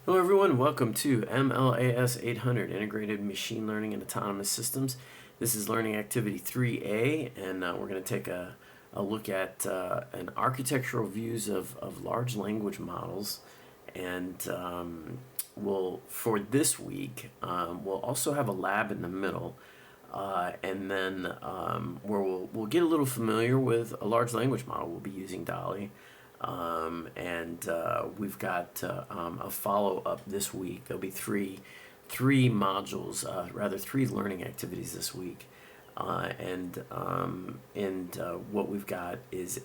Hello everyone, welcome to MLAS 800, Integrated Machine Learning and Autonomous Systems. This is Learning Activity 3A, and we're going to take a look at an architectural views of large language models. And for this week, we'll also have a lab in the middle, and then where we'll get a little familiar with a large language model. We'll be using DALL-E. We've got a follow-up this week. There'll be three modules, three learning activities this week. What we've got is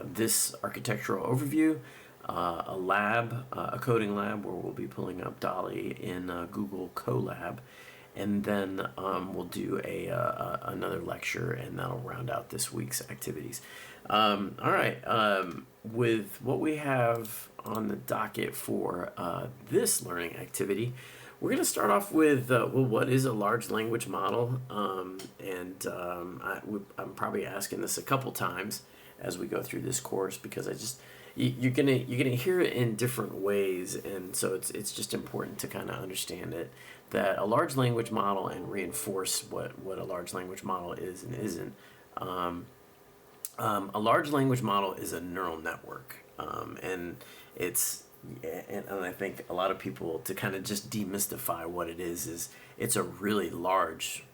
this architectural overview, a lab, a coding lab where we'll be pulling up DALL-E in Google Colab. And then we'll do another lecture, and that'll round out this week's activities. All right, with what we have on the docket for this learning activity, we're going to start off with what is a large language model? I'm probably asking this a couple times as we go through this course, because you're gonna hear it in different ways, and so it's just important to kind of understand it, that a large language model, and reinforce what a large language model is and isn't. A large language model is a neural network, and I think a lot of people, to kind of just demystify what it is it's a really large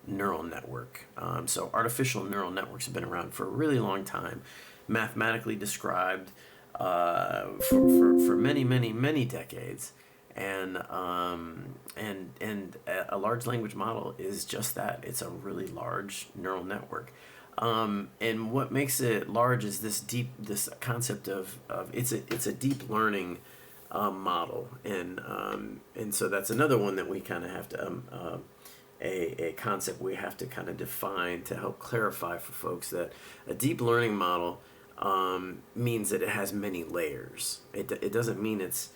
neural network. So artificial neural networks have been around for a really long time, mathematically described for many decades, and a large language model is just that. It's a really large neural network. And what makes it large is this concept of it's a deep learning model, and so that's another one that we kind of have to a concept we have to kind of define to help clarify for folks that a deep learning model means that it has many layers. It doesn't mean I've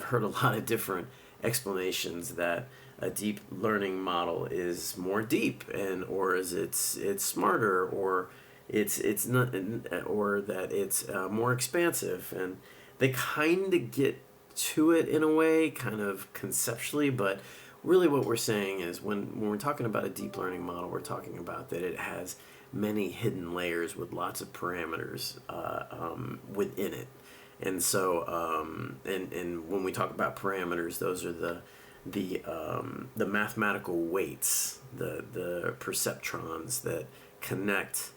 heard a lot of different explanations that a deep learning model is more deep, or is it's smarter, or it's not, or that it's more expansive, and they kind of get to it in a way, kind of conceptually, but really what we're saying is when we're talking about a deep learning model, we're talking about that it has many hidden layers with lots of parameters within it. And so and when we talk about parameters, those are the mathematical weights, the perceptrons that connect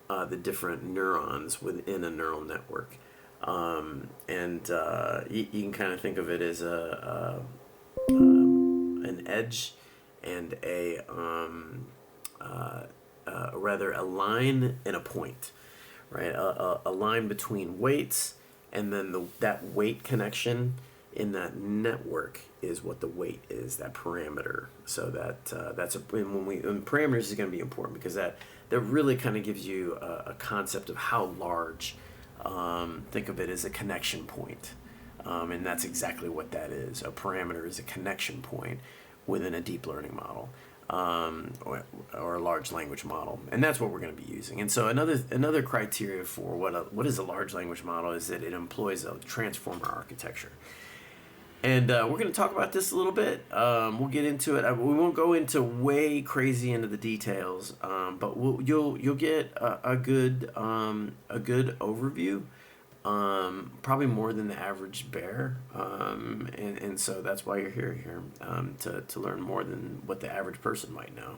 the different neurons within a neural network. You can kind of think of it as an edge and a line and a point, right? A line between weights, and then that weight connection in that network is what the weight is, that parameter. So and parameters is going to be important, because that really kind of gives you a concept of how large. Think of it as a connection point, and that's exactly what that is. A parameter is a connection point within a deep learning model, or a large language model, and that's what we're going to be using. And so another criteria for what is a large language model is that it employs a transformer architecture. And we're going to talk about this a little bit. We'll get into it. We won't go into way crazy into the details, but you'll get a good overview, probably more than the average bear, and so that's why you're here to learn more than what the average person might know.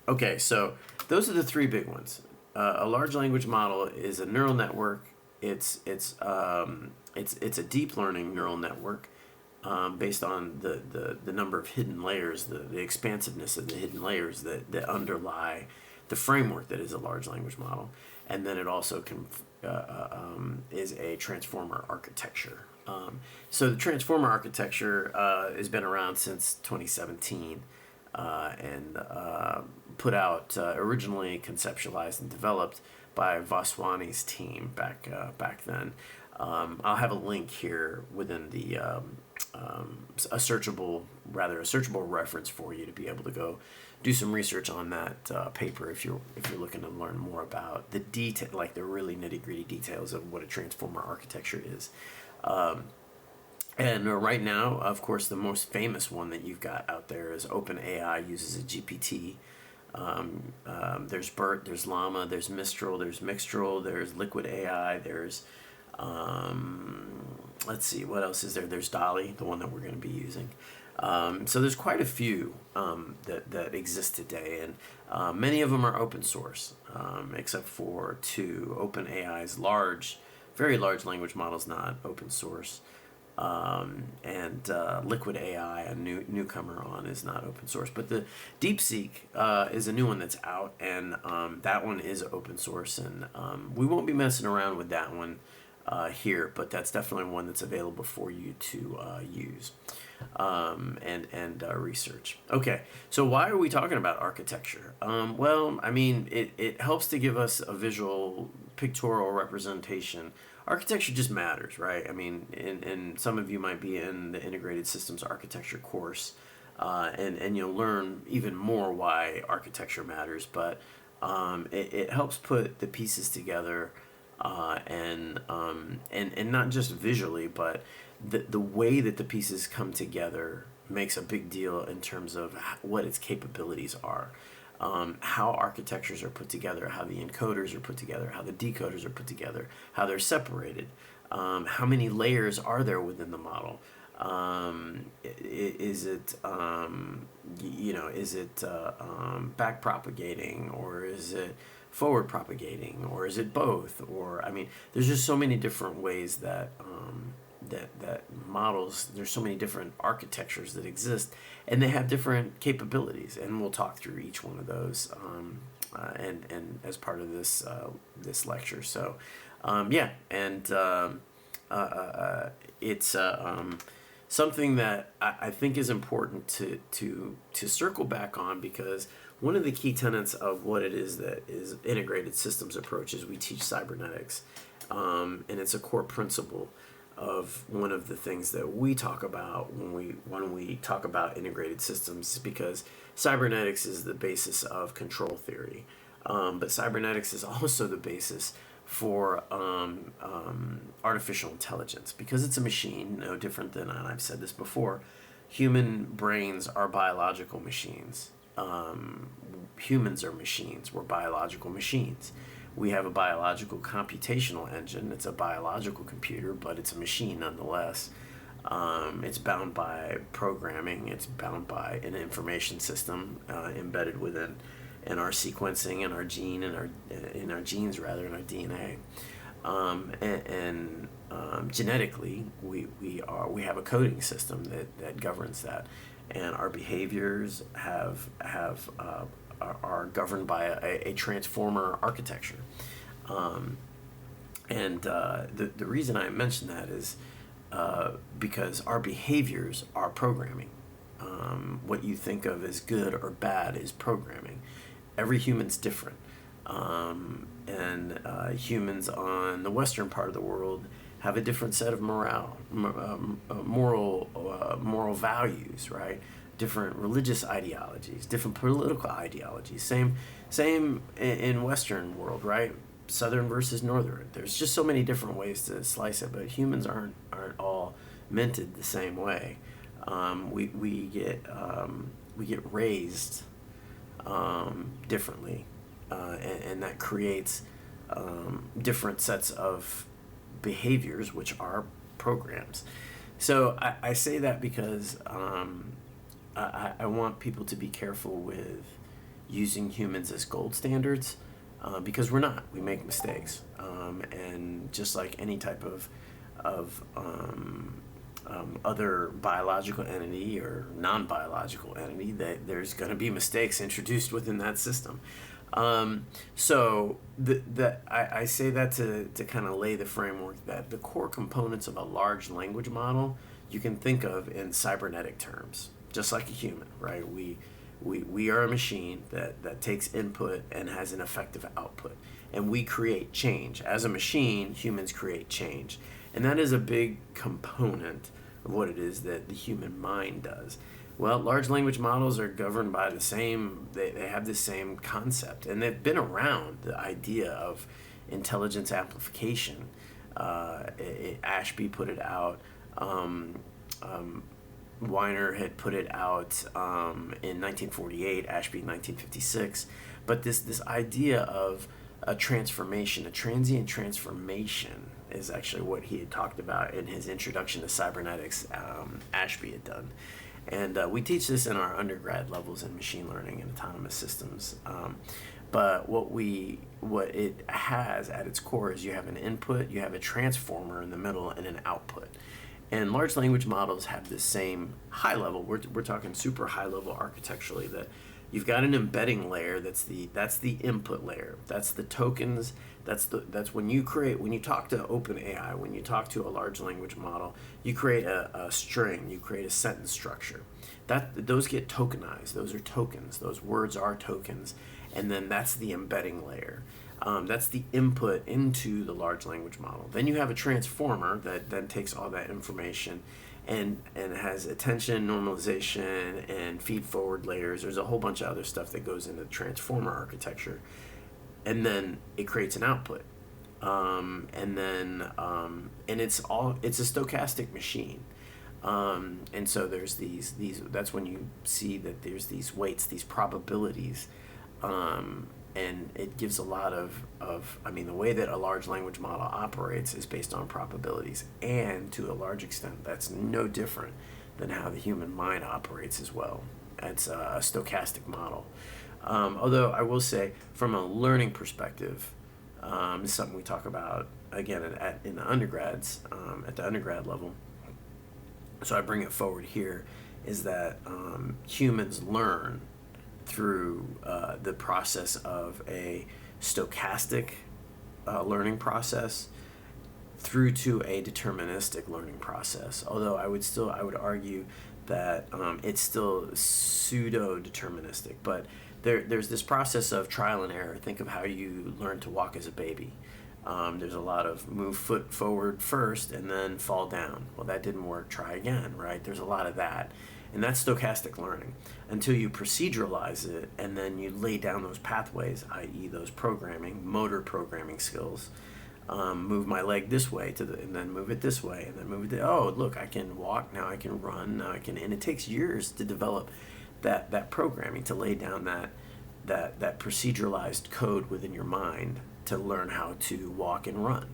Okay, so those are the three big ones. A large language model is a neural network. It's a deep learning neural network, based on the number of hidden layers, the expansiveness of the hidden layers that underlie the framework that is a large language model. And then it also is a transformer architecture. So the transformer architecture has been around since 2017, and put out, originally conceptualized and developed by Vaswani's team back then. I'll have a link here within the a searchable reference for you to be able to go do some research on that paper if you're looking to learn more about the detail, like the really nitty gritty details of what a transformer architecture is. And right now, of course, the most famous one that you've got out there is OpenAI uses a GPT. There's BERT, there's Llama, there's Mistral, there's Mixtral, there's Liquid AI, there's, let's see, what else is there? There's Dolly, the one that we're going to be using. So there's quite a few that exist today, and many of them are open source, except for two. OpenAI's very large language model is not open source. And Liquid AI, a newcomer on, is not open source. But the DeepSeek is a new one that's out, and that one is open source. And we won't be messing around with that one here, but that's definitely one that's available for you to use and research. Okay, so why are we talking about architecture? Well, I mean, it helps to give us a visual, pictorial representation. Architecture just matters, right? I mean, and some of you might be in the integrated systems architecture course, and you'll learn even more why architecture matters. But it helps put the pieces together, and not just visually, but the way that the pieces come together makes a big deal in terms of what its capabilities are. How architectures are put together, how the encoders are put together, how the decoders are put together, how they're separated, how many layers are there within the model. Is it back propagating, or is it forward propagating, or is it both? Or, I mean, there's just so many different ways that that models, there's so many different architectures that exist, and they have different capabilities, and we'll talk through each one of those and as part of this this lecture. So it's something that I think is important to circle back on, because one of the key tenets of what it is that is integrated systems approach is we teach cybernetics, and it's a core principle of one of the things that we talk about when we talk about integrated systems, because cybernetics is the basis of control theory, but cybernetics is also the basis for artificial intelligence, because it's a machine, no different than, and I've said this before, human brains are biological machines. Humans are machines. We're biological machines. We have a biological computational engine. It's a biological computer, but it's a machine nonetheless. It's bound by programming. It's bound by an information system embedded within in our sequencing and our gene and in our genes rather, in our DNA. Genetically, we have a coding system that governs that, and our behaviors are governed by a transformer architecture. The reason I mention that is because our behaviors are programming. What you think of as good or bad is programming. Every human's different. Humans on the western part of the world have a different set of moral values, right? Different religious ideologies, different political ideologies. Same in Western world, right? Southern versus Northern. There's just so many different ways to slice it, but humans aren't all minted the same way. We get raised differently, and that creates different sets of behaviors, which are programs. So I say that because I want people to be careful with using humans as gold standards, because we're not. We make mistakes, and just like any type of other biological entity or non-biological entity, that there's going to be mistakes introduced within that system. So I say that to kind of lay the framework that the core components of a large language model you can think of in cybernetic terms, just like a human, right? We are a machine that takes input and has an effective output, and we create change. As a machine, humans create change, and that is a big component of what it is that the human mind does. Well, large language models are governed by they have the same concept, and they've been around, the idea of intelligence amplification. Ashby put it out. Um, Weiner had put it out in 1948, Ashby in 1956. But this idea of a transformation, a transient transformation, is actually what he had talked about in his introduction to cybernetics. Ashby had done, and we teach this in our undergrad levels in machine learning and autonomous systems. But what it has at its core is you have an input, you have a transformer in the middle, and an output. And large language models have this same high level. We're talking super high level architecturally, that you've got an embedding layer that's the input layer. That's the tokens. That's when you talk to OpenAI, when you talk to a large language model, you create a string, you create a sentence structure. Those get tokenized. Those are tokens. Those words are tokens, and then that's the embedding layer. That's the input into the large language model. Then you have a transformer that then takes all that information and has attention, normalization, and feed forward layers. There's a whole bunch of other stuff that goes into the transformer architecture. And then it creates an output. And it's a stochastic machine. And so there's these that's when you see that there's these weights, these probabilities. And it gives a lot of the way that a large language model operates is based on probabilities, and to a large extent that's no different than how the human mind operates as well. It's a stochastic model. Although I will say, from a learning perspective, it's something we talk about again in the undergrads, at the undergrad level. So I bring it forward here, is that humans learn through the process of a stochastic learning process through to a deterministic learning process. Although I would argue that it's still pseudo-deterministic. But there's this process of trial and error. Think of how you learn to walk as a baby. There's a lot of move foot forward first and then fall down. Well, that didn't work. Try again, right? There's a lot of that. And that's stochastic learning, until you proceduralize it and then you lay down those pathways, i.e. those motor programming skills. Move my leg this way and then move it this way, and then move it. Oh, look, I can walk now. I can run now. I can, and it takes years to develop that programming, to lay down that proceduralized code within your mind to learn how to walk and run.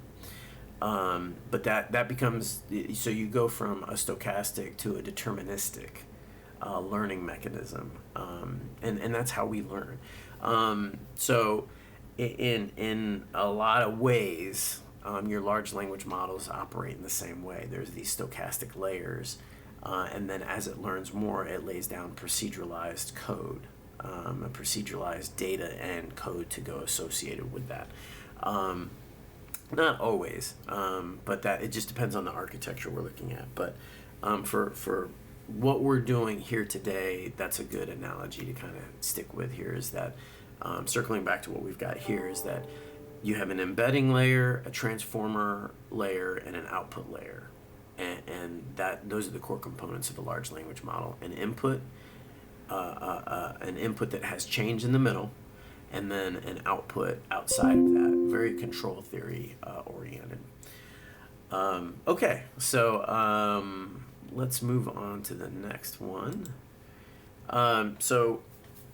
But that becomes, so you go from a stochastic to a deterministic learning mechanism, and that's how we learn. So in a lot of ways, your large language models operate in the same way. There's these stochastic layers, and then as it learns more, it lays down proceduralized code, a proceduralized data and code to go associated with that. Not always, but that it just depends on the architecture we're looking at. But for what we're doing here today, that's a good analogy to kind of stick with here, is that circling back to what we've got here, is that you have an embedding layer, a transformer layer, and an output layer. And those are the core components of a large language model. An input that has change in the middle, and then an output outside of that, very control theory oriented. Okay, so let's move on to the next one.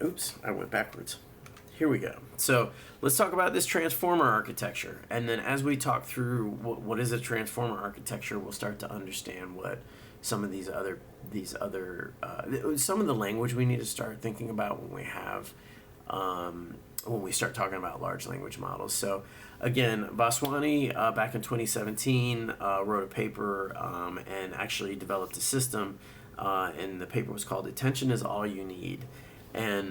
Oops, I went backwards. Here we go. So let's talk about this transformer architecture, and then as we talk through what is a transformer architecture, we'll start to understand what some of these other some of the language we need to start thinking about when we start talking about large language models. So again, Vaswani back in 2017 wrote a paper and actually developed a system, and the paper was called "Attention is All You Need." And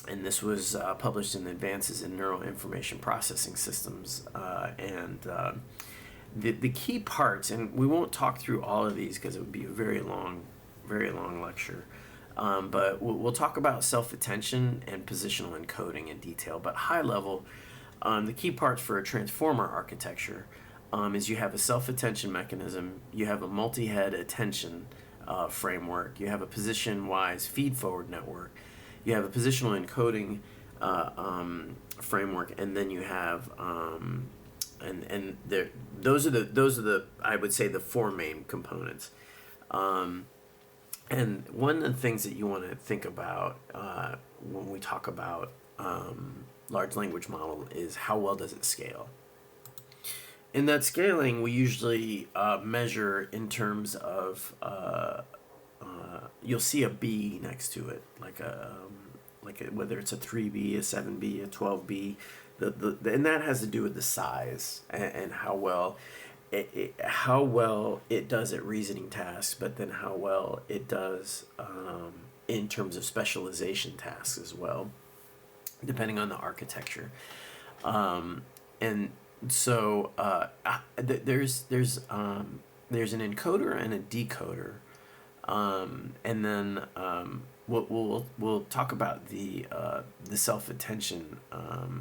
this was published in Advances in Neural Information Processing Systems. The key parts, and we won't talk through all of these because it would be a very long lecture, but we'll talk about self-attention and positional encoding in detail. But high level, the key parts for a transformer architecture is you have a self-attention mechanism, you have a multi-head attention framework. You have a position-wise feed-forward network. You have a positional encoding framework, and then you have and there those are the I would say the four main components. And one of the things that you want to think about when we talk about large language model is how well does it scale. In that scaling, we usually measure in terms of you'll see a B next to it, whether it's a 3B, a 7B, a 12B, and that has to do with the size and how well it does at reasoning tasks, but then how well it does in terms of specialization tasks as well, depending on the architecture. And so there's an encoder and a decoder, and then we'll talk about the self-attention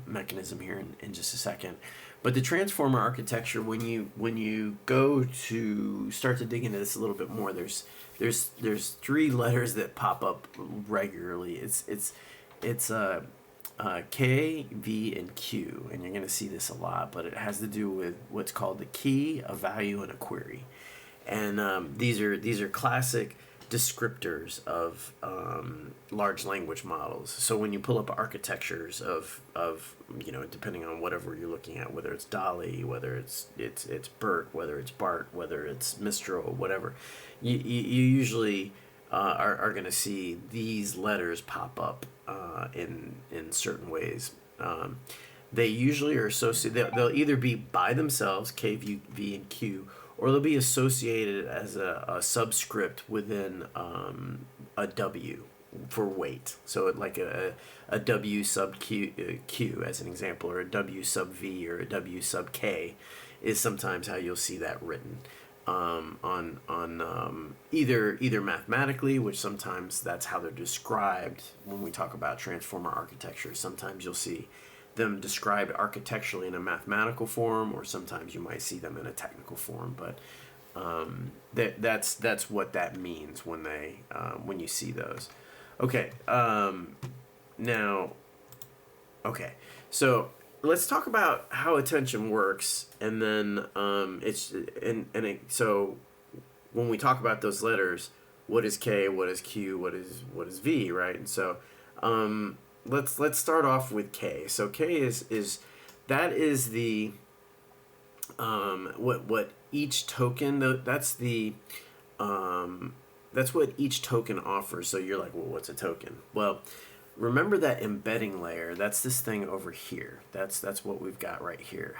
mechanism here in just a second. But the transformer architecture, when you go to start to dig into this a little bit more, there's three letters that pop up regularly. It's K, V, and Q, and you're going to see this a lot, but it has to do with what's called the key, a value, and a query. And these are classic descriptors of large language models. So when you pull up architectures of depending on whatever you're looking at, whether it's DALL-E, whether it's BERT, whether it's BART, whether it's Mistral, whatever, you usually are going to see these letters pop up in certain ways. They usually are associated. They'll either be by themselves, K, V, and Q, or they'll be associated as a subscript within a W for weight. So like a W sub Q as an example, or a W sub V or a W sub K is sometimes how you'll see that written on either mathematically, which sometimes that's how they're described when we talk about transformer architecture. Sometimes you'll see them described architecturally in a mathematical form, or sometimes you might see them in a technical form. But that's what that means when you see those. Okay. So let's talk about how attention works, and then so when we talk about those letters, what is K, what is Q, what is V, right? And so let's start off with K. So K is the what each token, that's what each token offers. So you're like, well, what's a token? Well, remember that embedding layer, that's this thing over here. That's what we've got right here.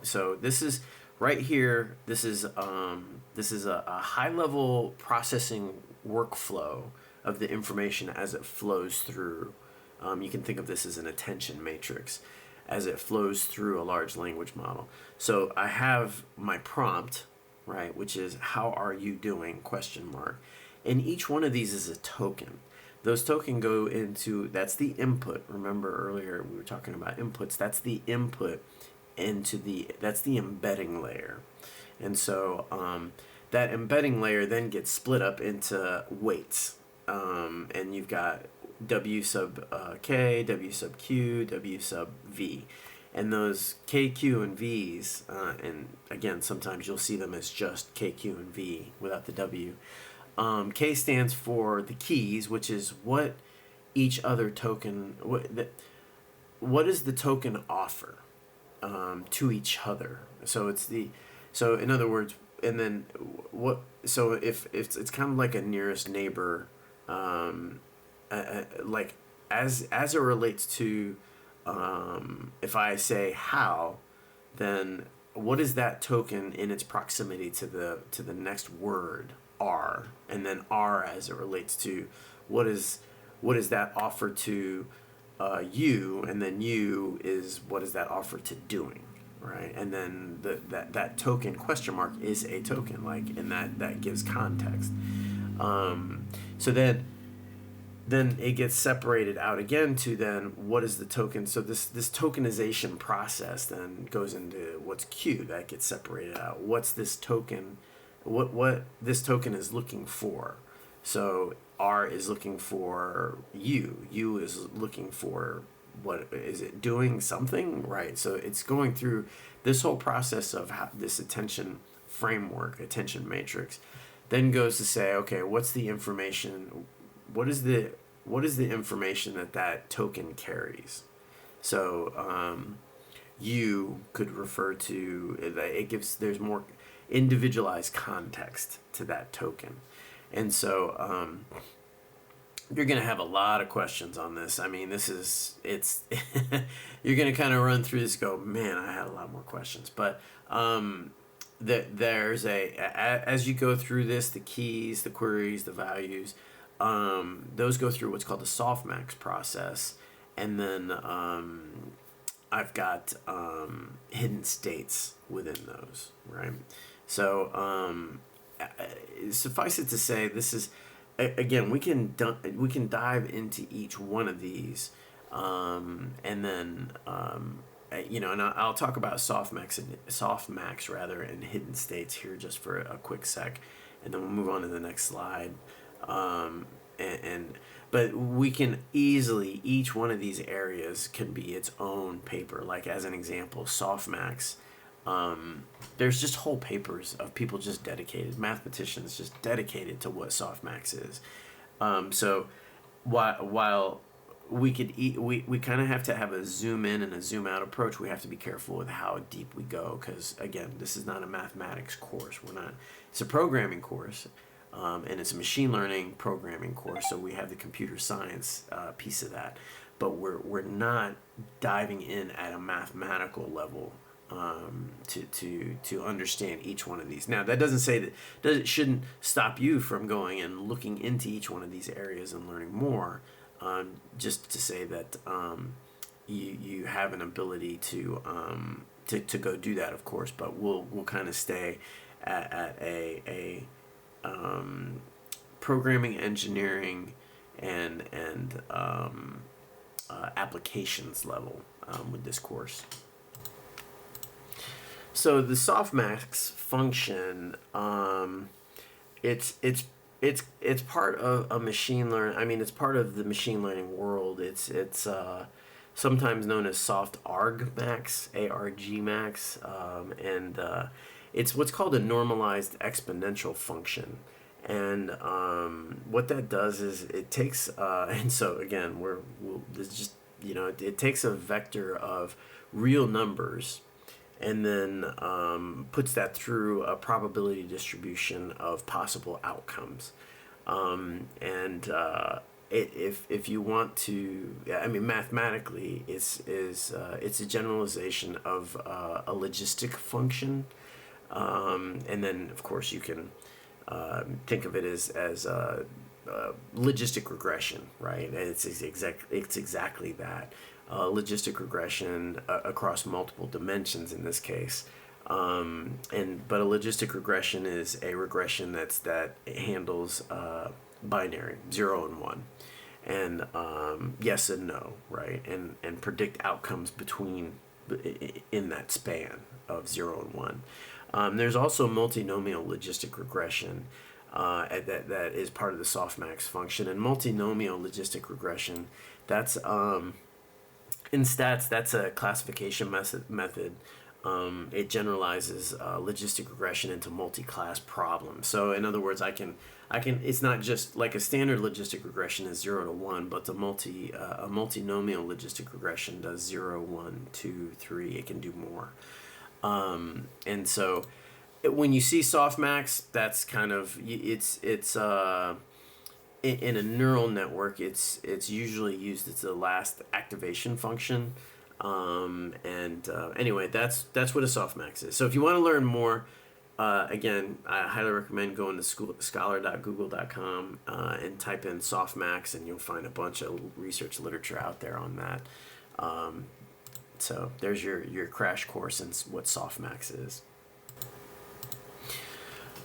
So this is right here, this is a high level processing workflow of the information as it flows through. You can think of this as an attention matrix as it flows through a large language model. So I have my prompt, right, which is how are you doing, ? And each one of these is a token. Those tokens go into, that's the input. Remember earlier we were talking about inputs. That's the input that's the embedding layer. And so that embedding layer then gets split up into weights. And you've got W sub K, W sub Q, W sub V. And those K, Q, and V's, and again, sometimes you'll see them as just K, Q, and V without the W. K stands for the keys, which is what each other token, what does the token offer to each other? So in other words, and then so if it's kind of like a nearest neighbor, like as it relates to, if I say how, then what is that token in its proximity to the next word, R, and then R as it relates to what is that offer to you, and then you is what is that offer to doing, right? And then that token ? Is a token, like, and that gives context. So then it gets separated out again to then what is the token. So this tokenization process then goes into what's Q, that gets separated out. What's this token? What this token is looking for. So R is looking for U. U is looking for what is it doing something, right? So it's going through this whole process of how, this attention framework, attention matrix, then goes to say, okay, what's the information? What is the information that that token carries? So U could refer to it gives there's more individualized context to that token, and so you're going to have a lot of questions on this. I mean, this is it's you're going to kind of run through this, go, man, I had a lot more questions, but there's as you go through this, the keys, the queries, the values, those go through what's called the softmax process, and then I've got hidden states within those, right? So suffice it to say, this is again we can dive into each one of these, and then and I'll talk about softmax rather, and hidden states here just for a quick sec, and then we'll move on to the next slide. But we can easily, each one of these areas can be its own paper. Like as an example, softmax. There's just whole papers of people just dedicated, mathematicians just dedicated to what softmax is. So while we could we kind of have to have a zoom in and a zoom out approach, we have to be careful with how deep we go, because again, this is not a mathematics course. It's a programming course. And it's a machine learning programming course, so we have the computer science piece of that, but we're not diving in at a mathematical level to understand each one of these. Now, that doesn't say that it shouldn't stop you from going and looking into each one of these areas and learning more. Just to say that you have an ability to go do that, of course, but we'll kind of stay at a programming, engineering, and applications level with this course. So the softmax function, it's part of a machine learn. I mean, it's part of the machine learning world. It's sometimes known as soft argmax, ARGmax, and it's what's called a normalized exponential function. And what that does is it takes, and so again, this just, it takes a vector of real numbers and then puts that through a probability distribution of possible outcomes. If you want to, I mean, mathematically, it's a generalization of a logistic function. And then, of course, you can think of it as logistic regression, right? And it's exactly that, logistic regression across multiple dimensions in this case. But a logistic regression is a regression that handles binary 0 and 1, and yes and no, right? And predict outcomes between in that span of 0 and 1. There's also multinomial logistic regression that is part of the softmax function. And multinomial logistic regression, that's in stats, that's a classification method. It generalizes logistic regression into multi-class problems. So in other words, I can it's not just like a standard logistic regression is 0 to 1, but a multinomial logistic regression does 0, 1, 2, 3. It can do more. And so when you see softmax, that's kind of, it's in a neural network, it's usually used as the last activation function. Anyway, that's what a softmax is. So if you want to learn more, again, I highly recommend going to scholar.google.com and type in softmax, and you'll find a bunch of research literature out there on that. So there's your crash course in what softmax is.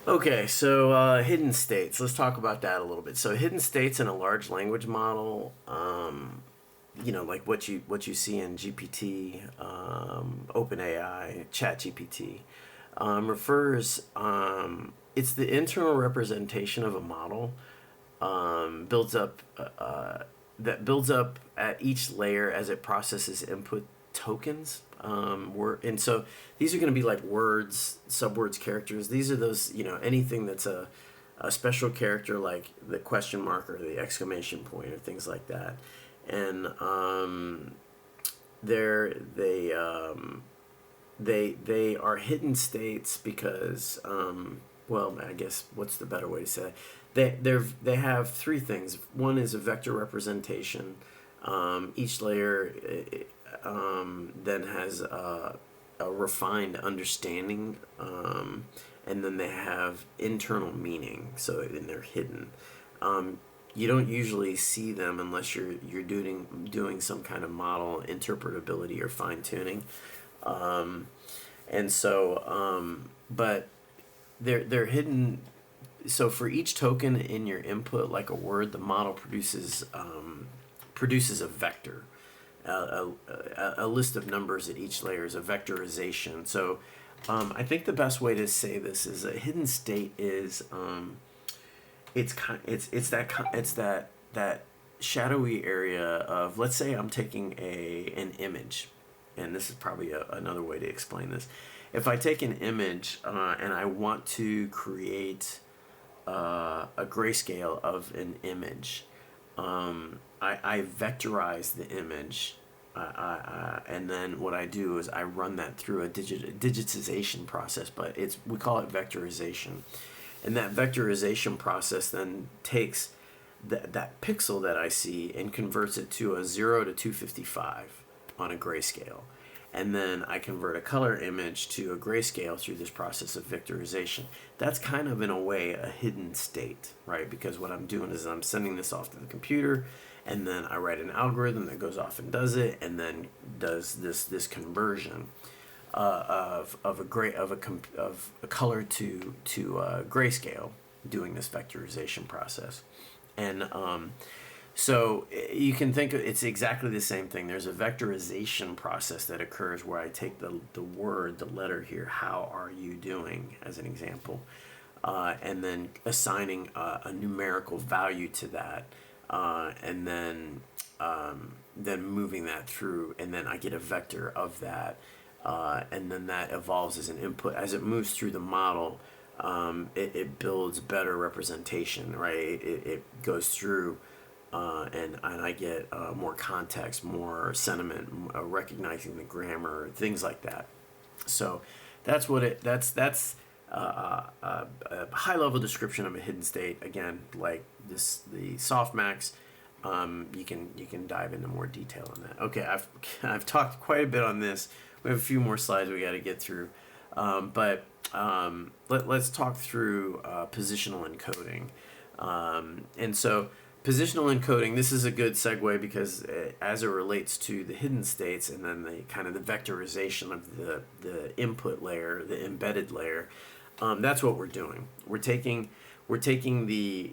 Okay, so hidden states. Let's talk about that a little bit. So hidden states in a large language model, like what you see in GPT, OpenAI, ChatGPT, refers. It's the internal representation of a model builds up that builds up at each layer as it processes input tokens. And so these are going to be like words, subwords, characters. These are those, anything that's a special character like the question mark or the exclamation point or things like that. And they are hidden states because well, I guess what's the better way to say it? They have three things. One is a vector representation. Each layer then has a refined understanding, and then they have internal meaning. So then they're hidden. You don't usually see them unless you're doing some kind of model interpretability or fine tuning. And so, but they're hidden. So for each token in your input, like a word, the model produces a vector. A list of numbers at each layer is a vectorization. So I think the best way to say this is a hidden state is it's that shadowy area of, let's say I'm taking an image, and this is probably another way to explain this. If I take an image and I want to create a grayscale of an image, I vectorize the image, and then what I do is I run that through a digitization process, but we call it vectorization. And that vectorization process then takes that pixel that I see and converts it to a 0 to 255 on a grayscale. And then I convert a color image to a grayscale through this process of vectorization. That's kind of, in a way, a hidden state, right? Because what I'm doing is I'm sending this off to the computer, and then I write an algorithm that goes off and does it, and then does this conversion of a color to grayscale, doing this vectorization process. And so you can think it's exactly the same thing. There's a vectorization process that occurs where I take the word, the letter here, how are you doing, as an example, and then assigning a numerical value to that, and then moving that through, and then I get a vector of that, and then that evolves as an input. As it moves through the model, it builds better representation, right? It goes through. And I get more context, more sentiment, recognizing the grammar, things like that. So that's a high level description of a hidden state. Again, like the softmax. You can dive into more detail on that. Okay, I've talked quite a bit on this. We have a few more slides we got to get through, but let's talk through positional encoding, and so. Positional encoding, this is a good segue because as it relates to the hidden states and then the kind of the vectorization of the input layer, the embedded layer, that's what we're doing. We're taking the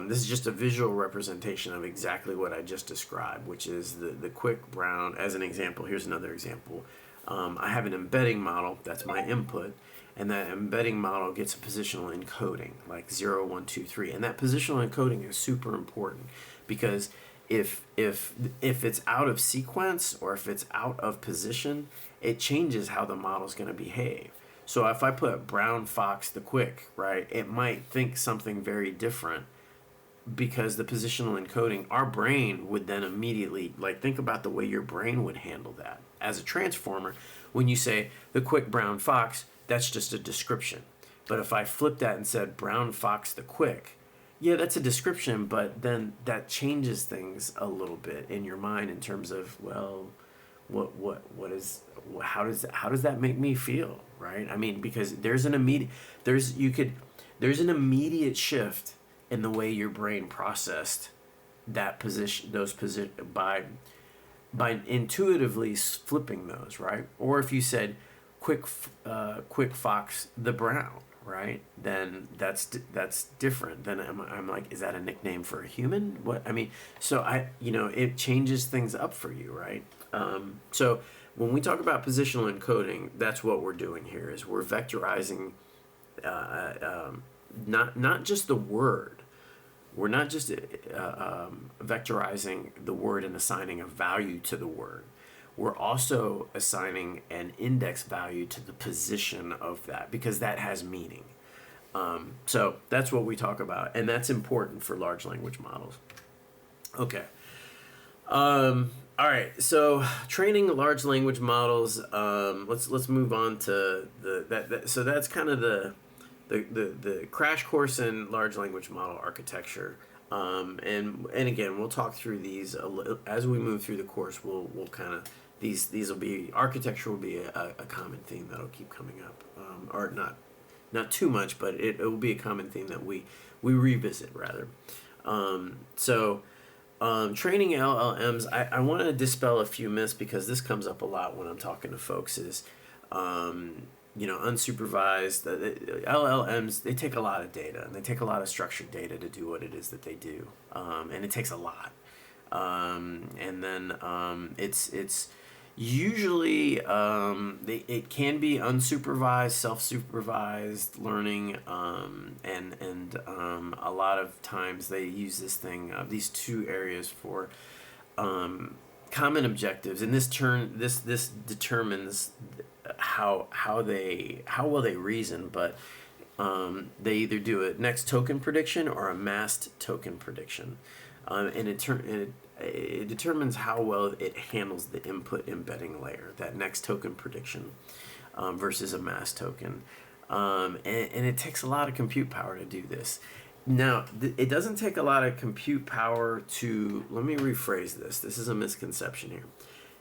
this is just a visual representation of exactly what I just described, which is the quick brown. As an example, here's another example. I have an embedding model, that's my input, and that embedding model gets a positional encoding, like 0, 1, 2, 3. And that positional encoding is super important because if it's out of sequence or if it's out of position, it changes how the model's going to behave. So if I put brown fox the quick, right, it might think something very different because the positional encoding, our brain would then immediately, like, think about the way your brain would handle that. As a transformer, when you say the quick brown fox, that's just a description. But if I flip that and said brown fox the quick, yeah, that's a description, but then that changes things a little bit in your mind in terms of, well, how does that make me feel, right? I mean, because there's an immediate shift in the way your brain processed that position, by intuitively flipping those, right? Or if you said quick fox the brown, right? Then that's different. Then I'm like, is that a nickname for a human? What I mean, so it changes things up for you, right? So when we talk about positional encoding, that's what we're doing here. Is we're vectorizing not just the word, we're not just vectorizing the word and assigning a value to the word. We're also assigning an index value to the position of that, because that has meaning. So that's what we talk about, and that's important for large language models. Okay. All right. So training large language models. Let's move on to so that's kind of the crash course in large language model architecture. And again, we'll talk through these as we move through the course. We'll kind of these will be architecture will be a common theme that'll keep coming up, or not too much, but it will be a common theme that we revisit rather. Training LLMs, I want to dispel a few myths, because this comes up a lot when I'm talking to folks, is unsupervised. LLMs, they take a lot of data, and they take a lot of structured data to do what it is that they do, and it takes a lot. And then it's usually it can be unsupervised, self-supervised learning, and a lot of times they use these two areas for common objectives, and this determines how well they reason, but they either do a next token prediction or a masked token prediction, and it determines how well it handles the input embedding layer, that next token prediction, versus a masked token, and it takes a lot of compute power to do this. Now, it doesn't take a lot of compute power to, let me rephrase this. This is a misconception here.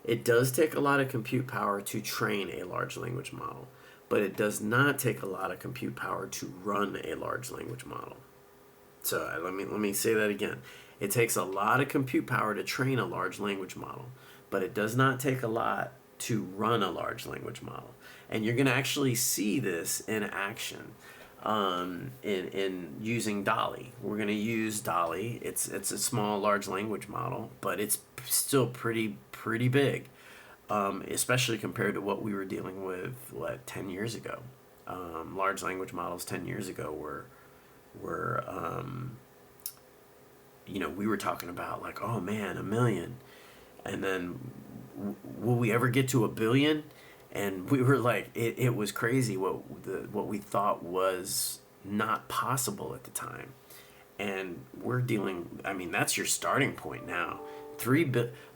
It does take a lot of compute power to train a large language model, but it does not take a lot of compute power to run a large language model. So let me say that again. It takes a lot of compute power to train a large language model, but it does not take a lot to run a large language model. And you're going to actually see this in action in using DALL-E. We're going to use DALL-E. It's a small large language model, but it's still pretty big, especially compared to what we were dealing with 10 years ago. Large language models 10 years ago were we were talking about like, oh man, 1 million, and then will we ever get to 1 billion? And we were like, it was crazy what we thought was not possible at the time. And we're dealing, I mean, that's your starting point now. A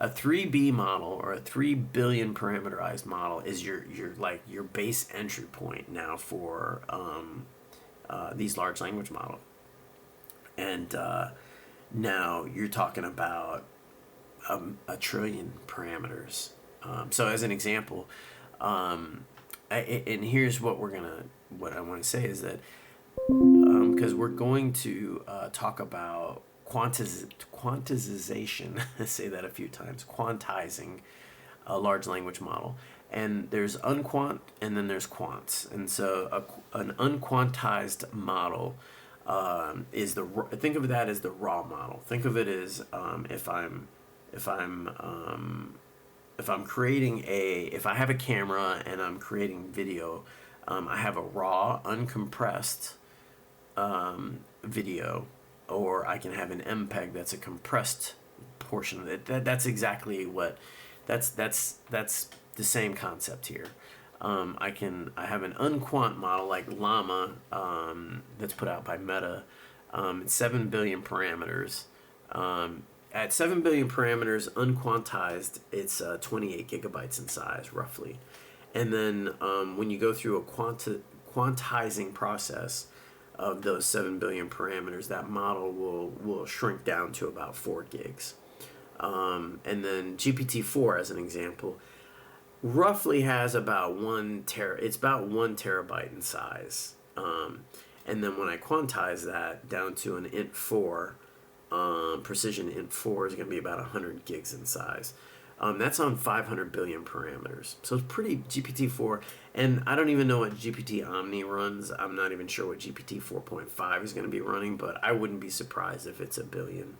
3B model, or a 3 billion parameterized model, is your base entry point now for these large language models. And now you're talking about 1 trillion parameters. So as an example, and here's what I want to say is that because we're going to talk about quantization, say that a few times, quantizing a large language model. And there's unquant, and then there's quants. And so an unquantized model is think of that as the raw model. Think of it as if I have a camera and I'm creating video, I have a raw, uncompressed video, or I can have an MPEG that's a compressed portion of it. That's exactly what. That's the same concept here. I have an unquant model like Llama that's put out by Meta. It's 7 billion parameters. At 7 billion parameters, unquantized, it's 28 gigabytes in size, roughly. And then when you go through a quantizing process of those 7 billion parameters, that model will shrink down to about 4 gigs. And then GPT-4, as an example, roughly has about 1 terabyte in size. And then when I quantize that down to an int4, precision int4 is going to be about 100 gigs in size. That's on 500 billion parameters. So it's pretty GPT-4. And I don't even know what GPT Omni runs. I'm not even sure what GPT 4.5 is going to be running, but I wouldn't be surprised if it's a trillion.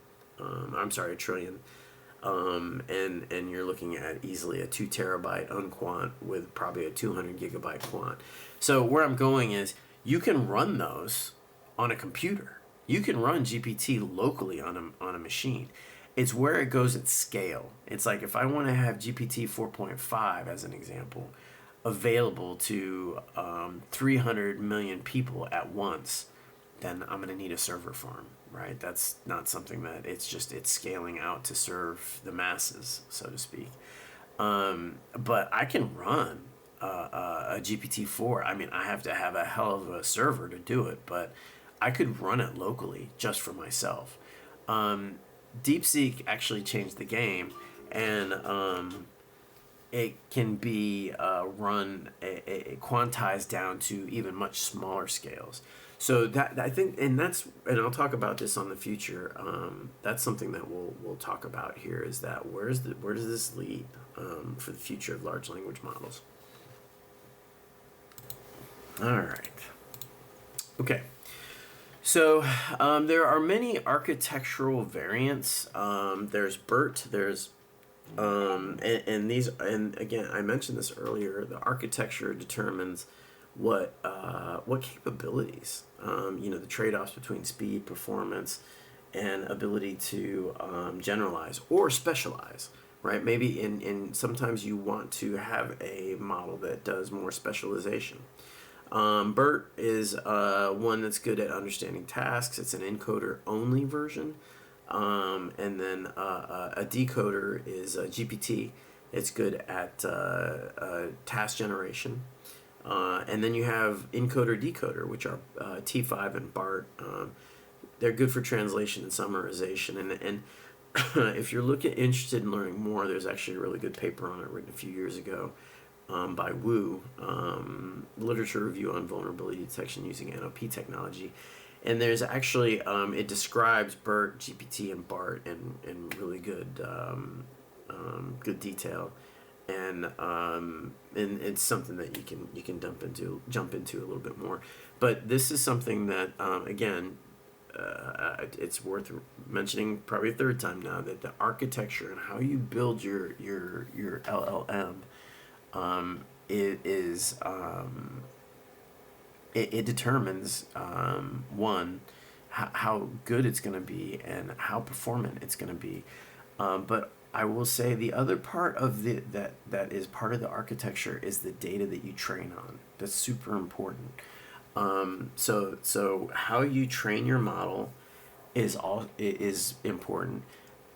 And you're looking at easily a 2 terabyte unquant with probably a 200 gigabyte quant. So where I'm going is you can run those on a computer. You can run GPT locally on a machine. It's where it goes at scale. It's like if I want to have GPT 4.5 as an example available to 300 million people at once, then I'm going to need a server farm, right? That's not something that it's scaling out to serve the masses, so to speak. But I can run a GPT-4. I mean, I have to have a hell of a server to do it, but I could run it locally just for myself. DeepSeek actually changed the game, and it can be run a quantized down to even much smaller scales. So that I think, and I'll talk about this on the future. That's something that we'll talk about here. Is that where does this lead for the future of large language models? All right. Okay. So there are many architectural variants. There's BERT. There's and these, and again, I mentioned this earlier. The architecture determines what capabilities, the trade-offs between speed, performance, and ability to generalize or specialize, right? Maybe in sometimes you want to have a model that does more specialization. BERT is one that's good at understanding tasks. It's an encoder only version. And then a decoder is a GPT. It's good at task generation. And then you have encoder decoder, which are T5 and BART. They're good for translation and summarization. And if you're interested in learning more, there's actually a really good paper on it written a few years ago by Wu, Literature Review on Vulnerability Detection Using NLP Technology. And there's actually, it describes BERT, GPT, and BART in really good good detail. And it's something that you can jump into a little bit more. But this is something that, again, it's worth mentioning probably a third time now, that the architecture and how you build your LLM it determines one, how good it's going to be and how performant it's going to be. But I will say the other part of that is part of the architecture is the data that you train on. That's super important. So how you train your model is important.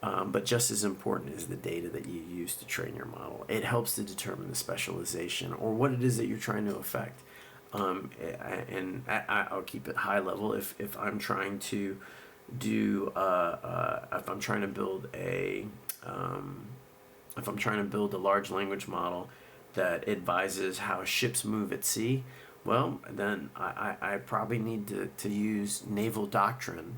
But just as important is the data that you use to train your model. It helps to determine the specialization or what it is that you're trying to affect. And I'll keep it high level. If I'm trying to do, if I'm trying to build a large language model that advises how ships move at sea, well, then I probably need to use naval doctrine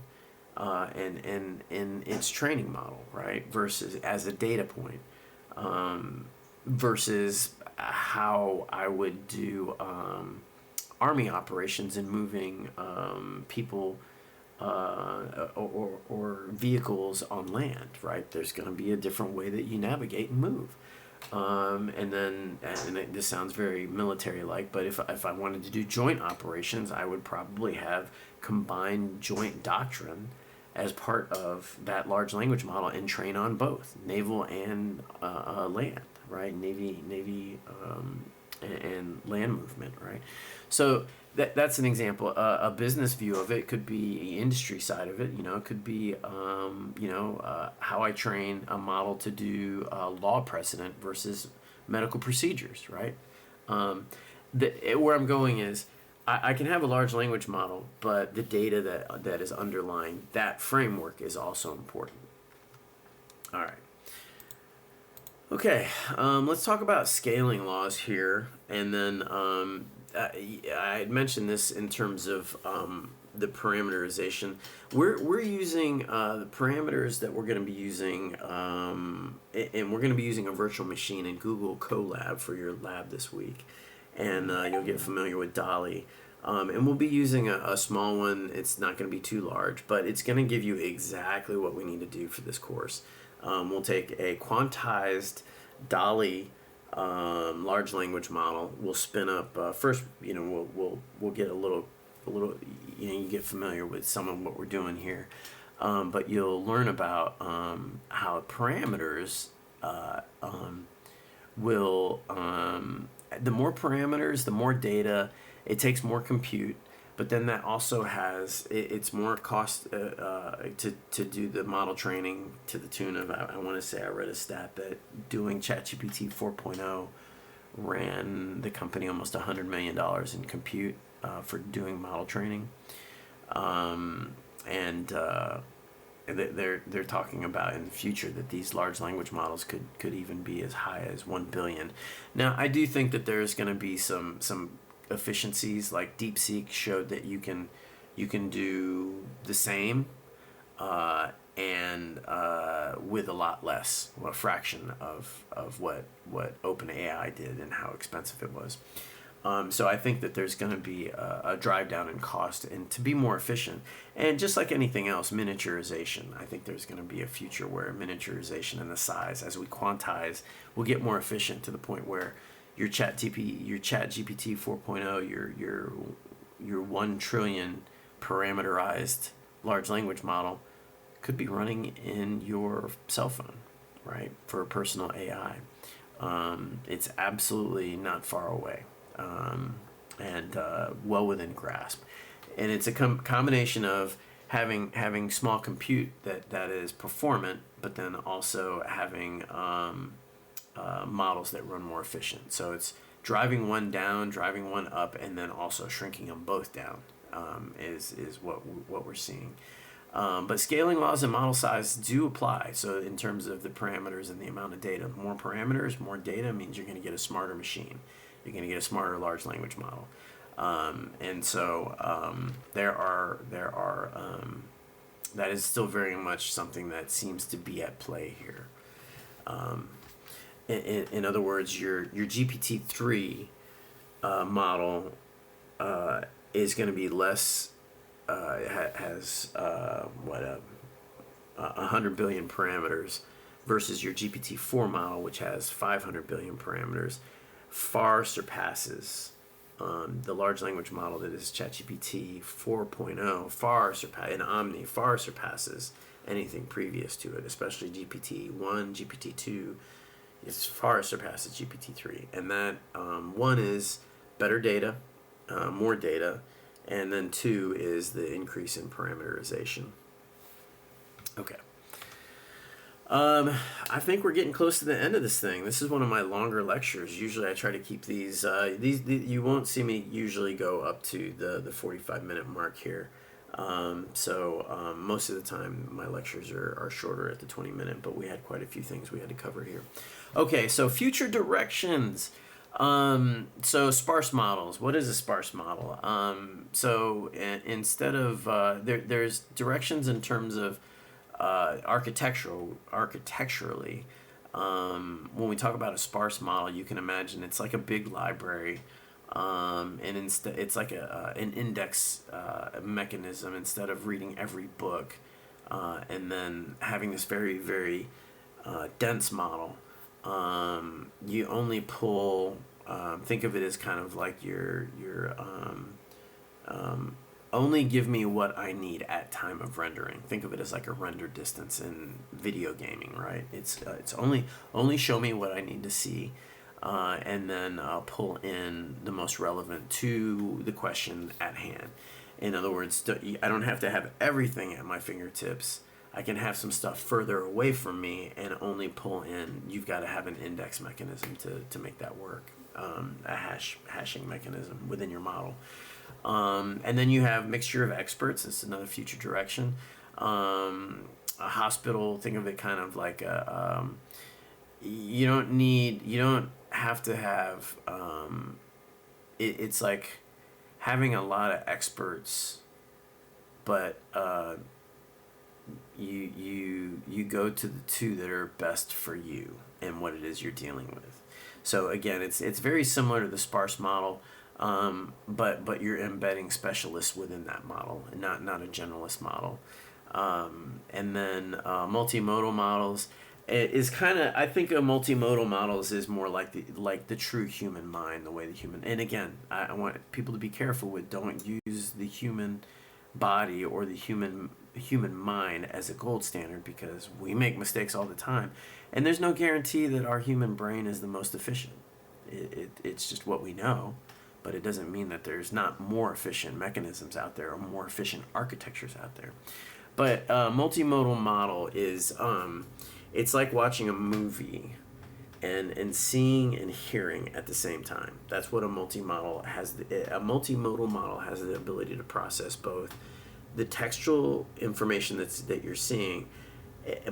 in its training model, right? Versus as a data point, versus how I would do army operations and moving people or vehicles on land, right? There's going to be a different way that you navigate and move. This sounds very military-like, but if I wanted to do joint operations, I would probably have combined joint doctrine as part of that large language model and train on both naval and land, right? Navy and land movement, right? So that's an example. A business view of it could be the industry side of it. It could be how I train a model to do law precedent versus medical procedures, right? Where I'm going is I can have a large language model, but the data that is underlying that framework is also important. All right. Okay, let's talk about scaling laws here, and then I had mentioned this in terms of the parameterization. We're using the parameters that we're going to be using, and we're going to be using a virtual machine in Google Colab for your lab this week, and you'll get familiar with Dolly. And we'll be using a small one. It's not going to be too large, but it's going to give you exactly what we need to do for this course. We'll take a quantized Dolly large language model. We'll spin up first. We'll get a little a little, you get familiar with some of what we're doing here. But you'll learn about how parameters will, the more parameters, the more data, it takes more compute. But then that also has, it's more cost to do the model training, to the tune of, I want to say I read a stat that doing ChatGPT 4.0 ran the company almost $100 million in compute for doing model training. And they're talking about in the future that these large language models could even be as high as 1 billion. Now, I do think that there's going to be some efficiencies, like DeepSeek showed that you can do the same and with a lot less, a fraction of what OpenAI did and how expensive it was. So I think that there's going to be a drive down in cost and to be more efficient. And just like anything else, miniaturization. I think there's going to be a future where miniaturization and the size, as we quantize, will get more efficient to the point where your ChatGPT 4.0, your 1 trillion parameterized large language model could be running in your cell phone, right, for a personal AI. It's absolutely not far away. And well within grasp, and it's a combination of having small compute that is performant, but then also having models that run more efficient. So it's driving one down, driving one up, and then also shrinking them both down is what we're seeing. But scaling laws and model size do apply. So in terms of the parameters and the amount of data, more parameters, more data means you're going to get a smarter machine. You're going to get a smarter large language model. And so there are that is still very much something that seems to be at play here. In other words, your GPT-3 model is going to be less, has 100 billion parameters versus your GPT-4 model, which has 500 billion parameters, far surpasses the large language model that is ChatGPT 4.0, and Omni far surpasses anything previous to it, especially GPT-1, GPT-2. It far surpasses GPT-3. And that 1 is better data, more data, and then 2 is the increase in parameterization. Okay. I think we're getting close to the end of this thing. This is one of my longer lectures. Usually I try to keep these you won't see me usually go up to the 45-minute mark here. So most of the time my lectures are shorter at the 20-minute, but we had quite a few things we had to cover here. Okay, so future directions. So sparse models. What is a sparse model? So instead of there's directions in terms of architecturally, when we talk about a sparse model, you can imagine it's like a big library, and instead it's like an index mechanism. Instead of reading every book and then having this very, very dense model, you only pull. Think of it as kind of like your only give me what I need at time of rendering. Think of it as like a render distance in video gaming, right? It's only show me what I need to see, and then I'll pull in the most relevant to the question at hand. In other words, I don't have to have everything at my fingertips. I can have some stuff further away from me and only pull in. You've got to have an index mechanism to make that work, a hashing mechanism within your model. And then you have mixture of experts. This is another future direction. A hospital, think of it kind of like you don't have to have, it's like having a lot of experts, but you go to the two that are best for you and what it is you're dealing with. So again, it's very similar to the sparse model. But you're embedding specialists within that model, and not a generalist model. And then multimodal models. is kind of, I think of multimodal models is more like the true human mind, the way the human, and again, I want people to be careful with, don't use the human body or the human mind as a gold standard, because we make mistakes all the time, and there's no guarantee that our human brain is the most efficient. It's just what we know, but it doesn't mean that there's not more efficient mechanisms out there or more efficient architectures out there. But multimodal model is it's like watching a movie and seeing and hearing at the same time. That's what a multimodal has. A multimodal model has the ability to process both the textual information that you're seeing,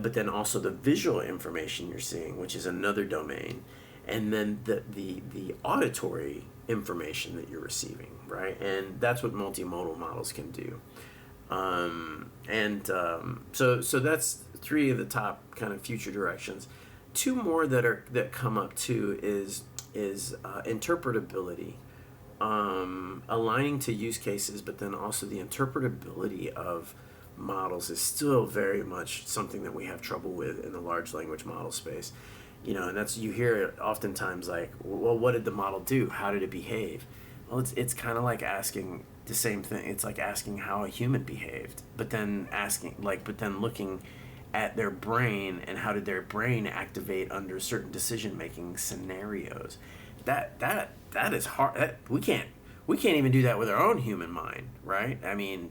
but then also the visual information you're seeing, which is another domain, and then the auditory information that you're receiving, right? And that's what multimodal models can do. So that's three of the top kind of future directions. Two more that come up too is interpretability, aligning to use cases, but then also the interpretability of models is still very much something that we have trouble with in the large language model space. And that's, you hear it oftentimes like, well, what did the model do? How did it behave? Well, it's kind of like asking the same thing. It's like asking how a human behaved, but then looking at their brain and how did their brain activate under certain decision-making scenarios. That is hard. We can't even do that with our own human mind, right? I mean,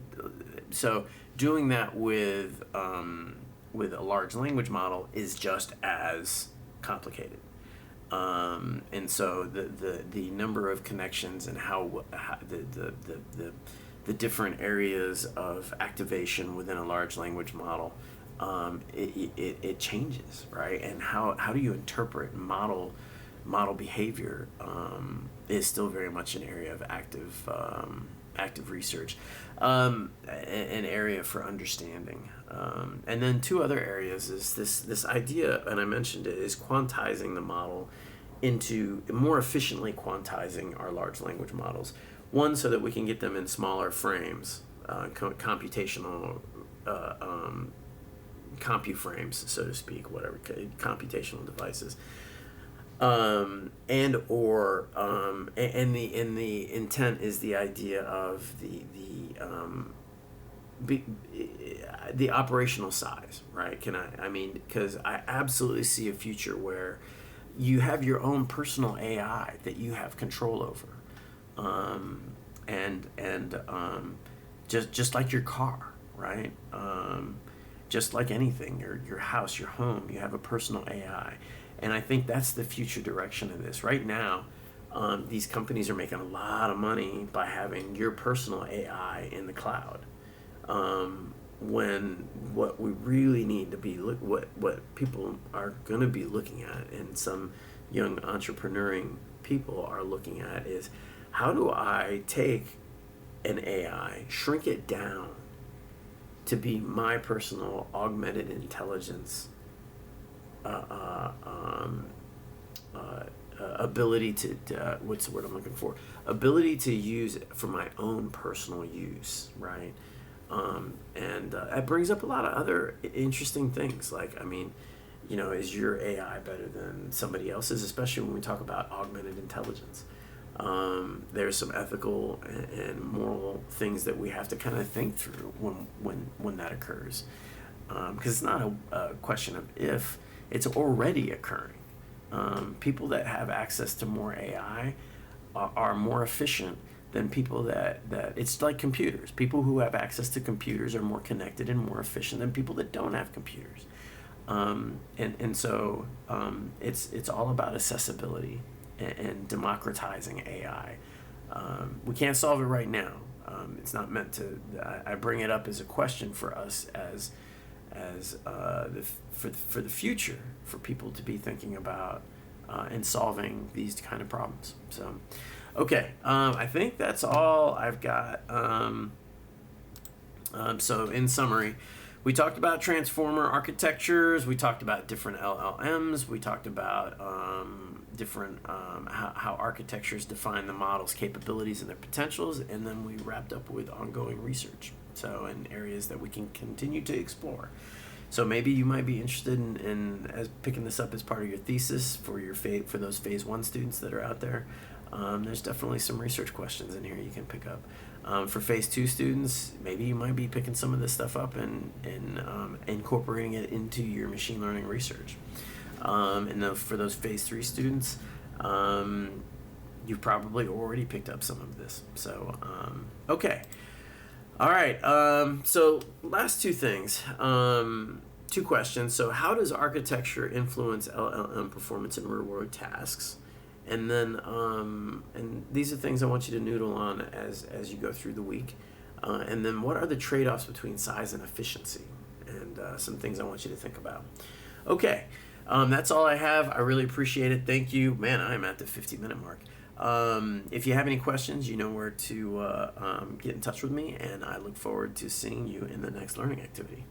so doing that with a large language model is just as complicated. And so the number of connections and how the different areas of activation within a large language model, it changes, right? And how do you interpret model behavior is still very much an area of active research, an area for understanding. And then two other areas is this idea, and I mentioned it, is quantizing the model into more efficiently quantizing our large language models. One, so that we can get them in smaller frames, computational compu frames, so to speak, whatever, computational devices. And the intent is the idea of the operational size, right? Because I absolutely see a future where you have your own personal AI that you have control over, just like your car, right? Just like anything, your house, your home, you have a personal AI. And I think that's the future direction of this. Right now, these companies are making a lot of money by having your personal AI in the cloud. When what we really need to be what people are going to be looking at, and some young entrepreneuring people are looking at, is how do I take an AI, shrink it down to be my personal augmented intelligence ability to what's the word I'm looking for? Ability to use it for my own personal use, right? And it brings up a lot of other interesting things. Like, is your AI better than somebody else's? Especially when we talk about augmented intelligence. There's some ethical and moral things that we have to kind of think through when that occurs, because it's not a question of if, it's already occurring. People that have access to more AI are more efficient than people that it's like computers. People who have access to computers are more connected and more efficient than people that don't have computers. So it's all about accessibility and democratizing AI. We can't solve it right now. It's not meant to. I bring it up as a question for us for the future, for people to be thinking about and solving these kind of problems. So, okay, I think that's all I've got. So in summary, we talked about transformer architectures, we talked about different LLMs, we talked about different how architectures define the model's capabilities and their potentials, and then we wrapped up with ongoing research, so in areas that we can continue to explore. So maybe you might be interested in as picking this up as part of your thesis for your for those phase 1 students that are out there. There's definitely some research questions in here you can pick up. For phase 2 students, maybe you might be picking some of this stuff up and incorporating it into your machine learning research. For those phase 3 students, you've probably already picked up some of this. So, okay. All right. So last two things. Two questions. So how does architecture influence LLM performance in real-world tasks? And then, and these are things I want you to noodle on as you go through the week. And then what are the trade-offs between size and efficiency? And some things I want you to think about. Okay, that's all I have. I really appreciate it. Thank you. Man, I'm at the 50-minute mark. If you have any questions, you know where to get in touch with me, and I look forward to seeing you in the next learning activity.